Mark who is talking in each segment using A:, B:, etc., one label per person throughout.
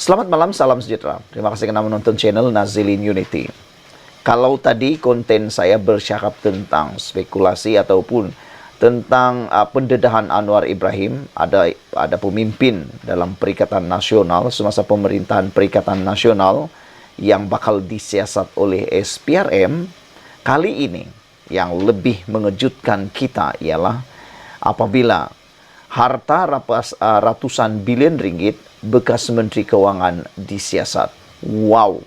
A: Selamat malam, salam sejahtera. Terima kasih karena menonton channel Nazilin Unity. Kalau tadi konten saya bercakap tentang spekulasi ataupun tentang pendedahan Anwar Ibrahim, ada pemimpin dalam Perikatan Nasional semasa pemerintahan Perikatan Nasional yang bakal disiasat oleh SPRM. Kali ini yang lebih mengejutkan kita ialah apabila harta ratusan bilion ringgit bekas Menteri Keuangan disiasat. Wow.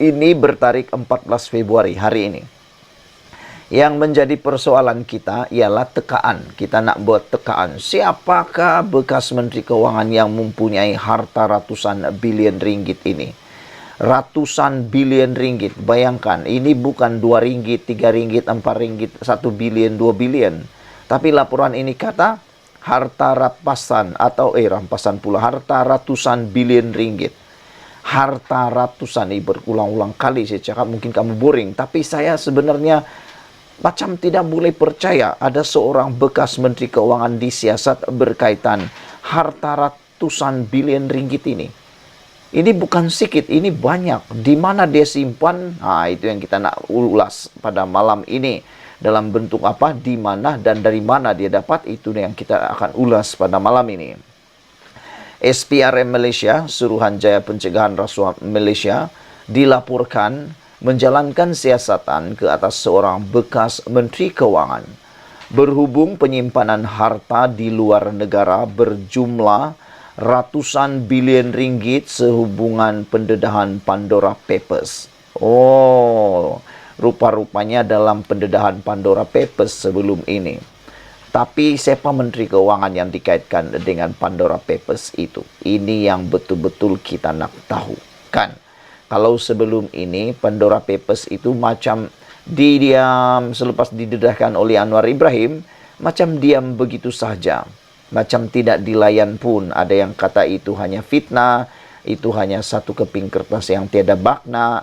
A: Ini bertarik 14 Februari hari ini. Yang menjadi persoalan kita ialah tekaan. Kita nak buat tekaan. Siapakah bekas Menteri Keuangan yang mempunyai harta ratusan bilion ringgit ini? Ratusan bilion ringgit. Bayangkan, ini bukan 2 ringgit, 3 ringgit, 4 ringgit, 1 bilion, 2 bilion. Tapi laporan ini kata harta rampasan atau rampasan pula harta ratusan bilion ringgit. Harta ratusan ini berulang-ulang kali saya cakap, mungkin kamu boring, tapi saya sebenarnya macam tidak boleh percaya ada seorang bekas Menteri Keuangan disiasat berkaitan harta ratusan bilion ringgit ini. Ini bukan sedikit, ini banyak. Di mana dia simpan? Nah, itu yang kita nak ulas pada malam ini. Dalam bentuk apa, di mana, dan dari mana dia dapat, itu yang kita akan ulas pada malam ini. SPRM Malaysia, Suruhanjaya Pencegahan Rasuah Malaysia, dilaporkan menjalankan siasatan ke atas seorang bekas Menteri Keuangan. Berhubung penyimpanan harta di luar negara berjumlah ratusan bilion ringgit sehubungan pendedahan Pandora Papers. Rupa-rupanya dalam pendedahan Pandora Papers sebelum ini. Tapi siapa Menteri Keuangan yang dikaitkan dengan Pandora Papers itu? Ini yang betul-betul kita nak tahu. Kan? Kalau sebelum ini Pandora Papers itu macam diam selepas didedahkan oleh Anwar Ibrahim, macam diam begitu saja. Macam tidak dilayan pun. Ada yang kata itu hanya fitnah, itu hanya satu keping kertas yang tiada makna.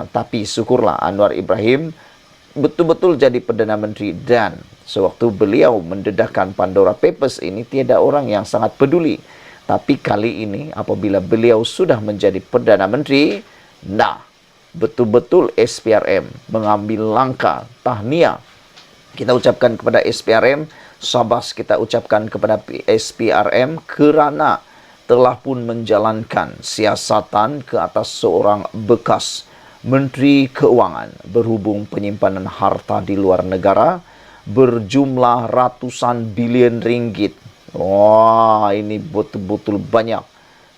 A: Tapi syukurlah Anwar Ibrahim betul-betul jadi Perdana Menteri, dan sewaktu beliau mendedahkan Pandora Papers ini tiada orang yang sangat peduli. Tapi kali ini apabila beliau sudah menjadi Perdana Menteri, betul-betul SPRM mengambil langkah tahniah. Kita ucapkan kepada SPRM, syabas kita ucapkan kepada SPRM kerana telah pun menjalankan siasatan ke atas seorang bekas Menteri Keuangan berhubung penyimpanan harta di luar negara berjumlah ratusan bilion ringgit. Wah, ini betul-betul banyak.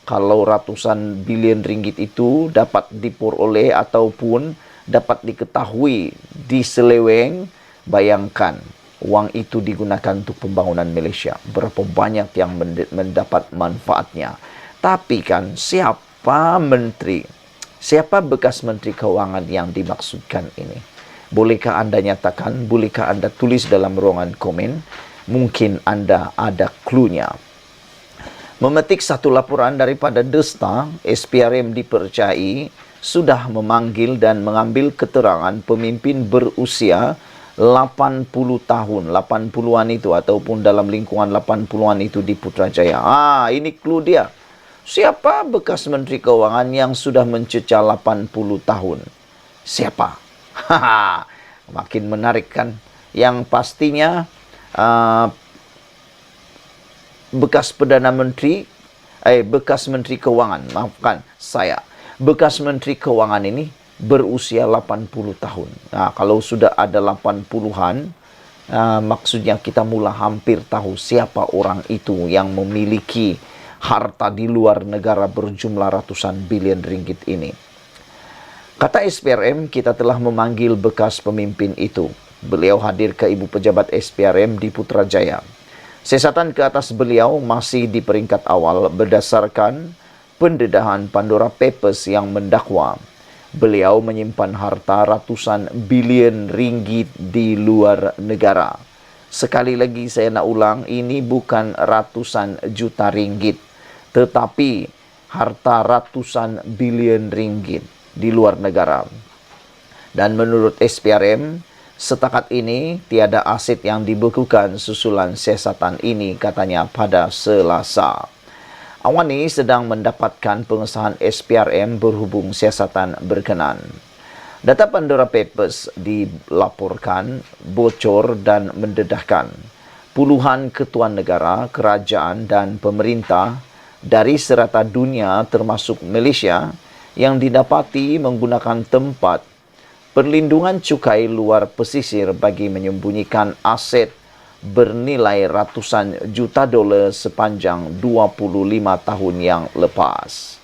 A: Kalau ratusan bilion ringgit itu dapat diperoleh ataupun dapat diketahui diseleweng, bayangkan uang itu digunakan untuk pembangunan Malaysia. Berapa banyak yang mendapat manfaatnya. Tapi kan siapa menteri, siapa bekas Menteri Keuangan yang dimaksudkan ini? Bolehkah Anda nyatakan? Bolehkah Anda tulis dalam ruangan komen? Mungkin Anda ada cluenya. Memetik satu laporan daripada The Star, SPRM dipercayai sudah memanggil dan mengambil keterangan pemimpin berusia 80 tahun, 80-an itu ataupun dalam lingkungan 80-an itu di Putrajaya. Ini clue dia. Siapa bekas Menteri Keuangan yang sudah mencecah 80 tahun? Siapa? Makin menarik kan? Yang pastinya bekas Perdana Menteri, bekas Menteri Keuangan, maafkan saya. Bekas Menteri Keuangan ini berusia 80 tahun. Kalau sudah ada 80-an, maksudnya kita mula hampir tahu siapa orang itu yang memiliki harta di luar negara berjumlah ratusan bilion ringgit ini. Kata SPRM, kita telah memanggil bekas pemimpin itu. Beliau hadir ke Ibu Pejabat SPRM di Putrajaya. Siasatan ke atas beliau masih di peringkat awal berdasarkan pendedahan Pandora Papers yang mendakwa beliau menyimpan harta ratusan bilion ringgit di luar negara. Sekali lagi saya nak ulang, ini bukan ratusan juta ringgit, tetapi harta ratusan bilion ringgit di luar negara. Dan menurut SPRM, setakat ini tiada aset yang dibekukan susulan siasatan ini, katanya pada Selasa. Awani sedang mendapatkan pengesahan SPRM berhubung siasatan berkenan. Data Pandora Papers dilaporkan bocor dan mendedahkan puluhan ketuan negara, kerajaan dan pemerintah dari serata dunia termasuk Malaysia yang didapati menggunakan tempat perlindungan cukai luar pesisir bagi menyembunyikan aset bernilai ratusan juta dolar sepanjang 25 tahun yang lepas.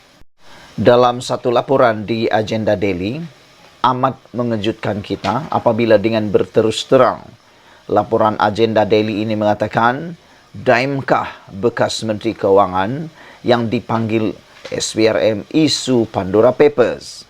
A: Dalam satu laporan di Agenda Daily, amat mengejutkan kita apabila dengan berterus terang, laporan Agenda Daily ini mengatakan, Daimkah bekas Menteri Kewangan yang dipanggil SPRM isu Pandora Papers?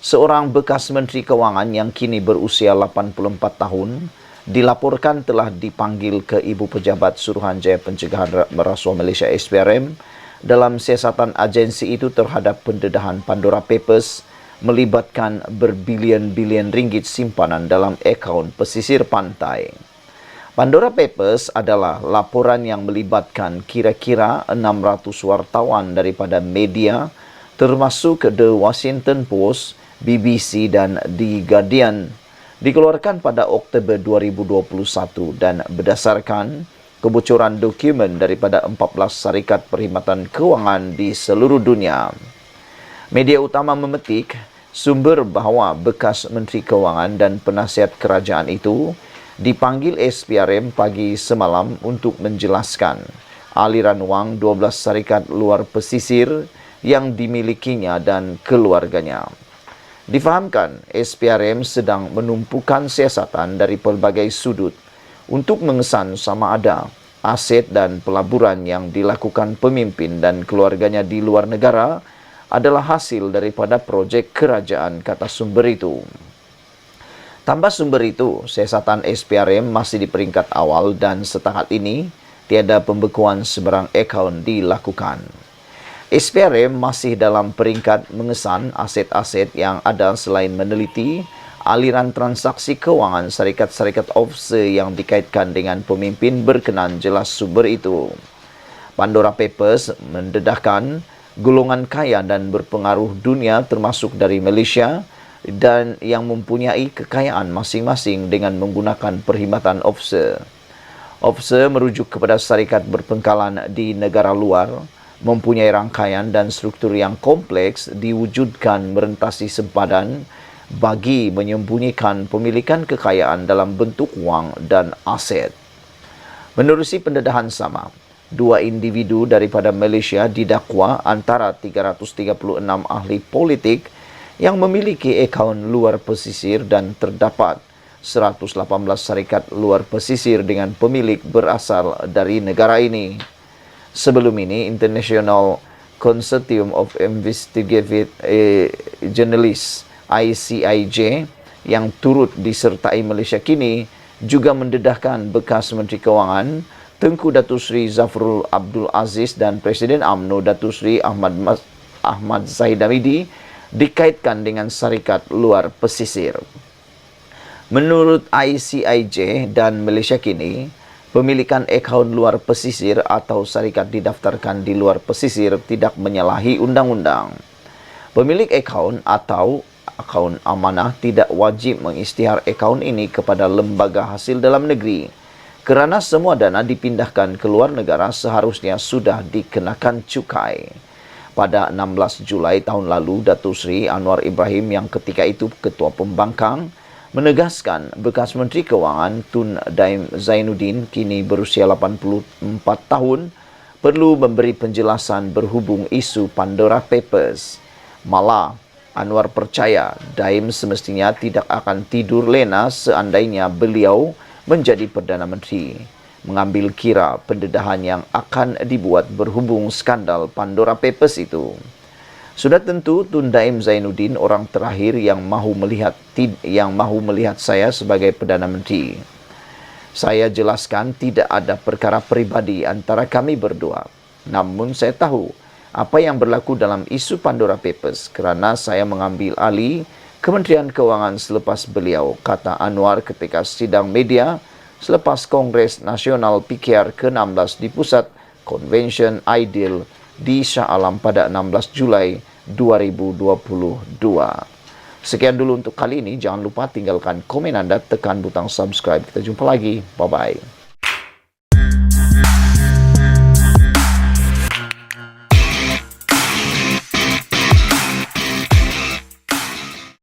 A: Seorang bekas Menteri Kewangan yang kini berusia 84 tahun dilaporkan telah dipanggil ke Ibu Pejabat Suruhanjaya Pencegahan Rasuah Malaysia SPRM dalam siasatan agensi itu terhadap pendedahan Pandora Papers melibatkan berbilion-bilion ringgit simpanan dalam akaun pesisir pantai. Pandora Papers adalah laporan yang melibatkan kira-kira 600 wartawan daripada media termasuk The Washington Post, BBC dan The Guardian, dikeluarkan pada Oktober 2021 dan berdasarkan kebocoran dokumen daripada 14 syarikat perkhidmatan kewangan di seluruh dunia. Media utama memetik sumber bahawa bekas Menteri Kewangan dan penasihat kerajaan itu dipanggil SPRM pagi semalam untuk menjelaskan aliran wang 12 syarikat luar pesisir yang dimilikinya dan keluarganya. Difahamkan, SPRM sedang menumpukan siasatan dari pelbagai sudut untuk mengesan sama ada aset dan pelaburan yang dilakukan pemimpin dan keluarganya di luar negara adalah hasil daripada projek kerajaan, kata sumber itu. Tambah sumber itu, siasatan SPRM masih di peringkat awal dan setakat ini tiada pembekuan sebarang akaun dilakukan. SPRM masih dalam peringkat mengesan aset-aset yang ada selain meneliti aliran transaksi kewangan syarikat-syarikat offshore yang dikaitkan dengan pemimpin berkenan, jelas sumber itu. Pandora Papers mendedahkan golongan kaya dan berpengaruh dunia termasuk dari Malaysia dan yang mempunyai kekayaan masing-masing dengan menggunakan perkhidmatan offshore. Offshore merujuk kepada syarikat berpengkalan di negara luar, mempunyai rangkaian dan struktur yang kompleks diwujudkan merentasi sempadan bagi menyembunyikan pemilikan kekayaan dalam bentuk wang dan aset. Menerusi pendedahan sama, dua individu daripada Malaysia didakwa antara 336 ahli politik yang memiliki akaun luar pesisir dan terdapat 118 syarikat luar pesisir dengan pemilik berasal dari negara ini. Sebelum ini, International Consortium of Investigative Journalists ICIJ yang turut disertai Malaysia kini juga mendedahkan bekas Menteri Kewangan Tengku Datuk Seri Zafrul Abdul Aziz dan Presiden UMNO Datuk Seri Ahmad Zahid Hamidi dikaitkan dengan syarikat luar pesisir. Menurut ICIJ dan Malaysia kini, pemilikan akaun luar pesisir atau syarikat didaftarkan di luar pesisir tidak menyalahi undang-undang. Pemilik akaun atau akaun amanah tidak wajib mengisytihar akaun ini kepada lembaga hasil dalam negeri kerana semua dana dipindahkan ke luar negara seharusnya sudah dikenakan cukai. Pada 16 Julai tahun lalu, Datuk Seri Anwar Ibrahim yang ketika itu Ketua Pembangkang menegaskan bekas Menteri Kewangan Tun Daim Zainuddin kini berusia 84 tahun perlu memberi penjelasan berhubung isu Pandora Papers. Malah, Anwar percaya Daim semestinya tidak akan tidur lena seandainya beliau menjadi Perdana Menteri, mengambil kira pendedahan yang akan dibuat berhubung skandal Pandora Papers itu. Sudah tentu Tun Daim Zainuddin orang terakhir yang mahu melihat saya sebagai Perdana Menteri. Saya jelaskan tidak ada perkara peribadi antara kami berdua. Namun saya tahu apa yang berlaku dalam isu Pandora Papers kerana saya mengambil alih Kementerian Kewangan selepas beliau, kata Anwar ketika sidang media selepas Kongres Nasional PKR ke-16 di Pusat Convention Ideal di Shah Alam pada 16 Julai 2022. Sekian dulu untuk kali ini. Jangan lupa tinggalkan komen Anda, tekan butang subscribe. Kita jumpa lagi. Bye-bye.